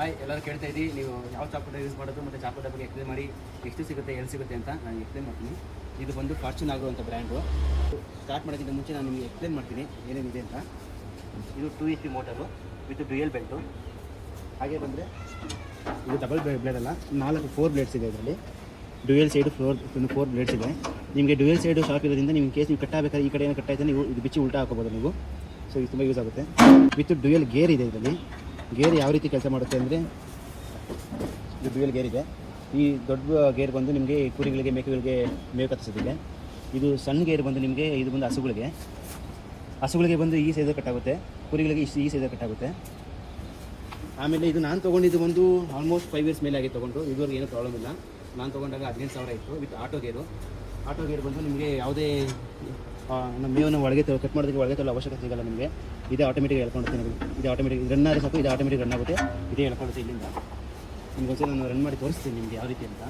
Hi, ಎಲ್ಲರೂ ಕೇಳ್ತಾ ಇದ್ದೀವಿ ನೀವು ಯಾವ ಚಾಕು ಯೂಸ್ ಮಾಡೋದು ಮತ್ತು ಚಾಕು ಬಗ್ಗೆ ಎಕ್ಸ್ಪ್ಲೇನ್ ಮಾಡಿ ಎಷ್ಟು ಸಿಗುತ್ತೆ ಎಲ್ಲಿ ಸಿಗುತ್ತೆ ಅಂತ ನಾನು ಎಕ್ಸ್ಪ್ಲೇನ್ ಮಾಡ್ತೀನಿ. ಇದು ಬಂದು ಫಾರ್ಚೂನ್ ಆಗುವಂಥ ಬ್ರ್ಯಾಂಡು. ಸ್ಟಾರ್ಟ್ ಮಾಡೋಕ್ಕಿಂತ ಮುಂಚೆ ನಾನು ನಿಮಗೆ ಎಕ್ಸ್ಪ್ಲೇನ್ ಮಾಡ್ತೀನಿ ಏನೇನಿದೆ ಅಂತ. ಇದು 2HP motor with dual belt. ಹಾಗೆ ಬಂದರೆ ಇದು ಡಬಲ್ ಬ್ಲೇಡ್ ಅಲ್ಲ, 4 ಬ್ಲೇಡ್ಸ್ ಇದೆ ಇದರಲ್ಲಿ. ಡ್ಯುಯಲ್ ಸೈಡು 4 ಬ್ಲೇಡ್ಸ್ ಇದೆ. ನಿಮಗೆ ಡ್ಯುಯಲ್ ಸೈಡು ಶಾರ್ಪ್ ಇರೋದ್ರಿಂದ ನಿಮ್ಮ ಕೇಸ್ ನೀವು ಕಟ್ಟಾಗಬೇಕಾದ್ರೆ ಈ ಕಡೆ ಏನೋ ಕಟ್ಟಾಯಿತು ನೀವು ಇದು ಬಿಚ್ಚಿ ಉಲ್ಟಾ ಹಾಕೋಬೋದು ನೀವು. ಸೊ ಇದು ತುಂಬ ಯೂಸ್ ಆಗುತ್ತೆ. ವಿತ್ ಡ್ಯುಯಲ್ ಗೇರ್ ಇದೆ ಇದರಲ್ಲಿ. ಗೇರ್ ಯಾವ ರೀತಿ ಕೆಲಸ ಮಾಡುತ್ತೆ ಅಂದರೆ, ಇದು ಡ್ಯುಯಲ್ ಗೇರ್ ಇದೆ. ಈ ದೊಡ್ಡ ಗೇರ್ ಬಂದು ನಿಮಗೆ ಕುರಿಗಳಿಗೆ ಮೇಕೆಗಳಿಗೆ ಮೇವು ಕತ್ತಿಸೋದಕ್ಕೆ. ಇದು ಸಣ್ಣ ಗೇರ್ ಬಂದು ನಿಮಗೆ ಇದು ಬಂದು ಹಸುಗಳಿಗೆ ಬಂದು ಈ ಸೈಜಲ್ಲಿ ಕಟ್ಟಾಗುತ್ತೆ, ಕುರಿಗಳಿಗೆ ಈ ಸೈಜಲ್ಲಿ ಕಟ್ಟಾಗುತ್ತೆ. ಆಮೇಲೆ ಇದು ನಾನು ತೊಗೊಂಡಿದ್ದು ಒಂದು ಆಲ್ಮೋಸ್ಟ್ 5 ಇಯರ್ಸ್ ಮೇಲೆ ಆಗಿ ತೊಗೊಂಡು, ಇದುವರೆಗೆ ಏನೂ ಪ್ರಾಬ್ಲಮ್ ಇಲ್ಲ. ನಾನು ತೊಗೊಂಡಾಗ 15,000 ಇತ್ತು ವಿತ್ ಆಟೋ ಗೇರು ಬಂದು ನಿಮಗೆ ಯಾವುದೇ ನಮ್ಮ ಮೇವನ್ನು ಒಳಗೆ ಕಟ್ ಮಾಡೋದಕ್ಕೆ ಒಳಗೆ ತೊಗೊಳ್ಳೋ ಅವಶ್ಯಕತೆ ಸಿಗಲ್ಲ ನಿಮಗೆ. ಇದೇ ಆಟೋಮೆಟಿಕ್ ಹೇಳ್ಕೊಡುತ್ತೆ. ಇದು ಆಟೋಮೆಟಿಕ್ ರನ್ ಆದರೆ ಸಾಕು, ಇದು ಆಟೋಮೆಟಿಕ್ ರನ್ ಆಗುತ್ತೆ. ಇದೇ ಹೇಳ್ಕೊಡುತ್ತೆ ಇಲ್ಲಿಂದ. ನಿಮ್ಗೆ ಒಂದ್ಸಲ ನಾನು ರನ್ ಮಾಡಿ ತೋರಿಸ್ತೀನಿ ನಿಮಗೆ ಯಾವ ರೀತಿ ಅಂತ.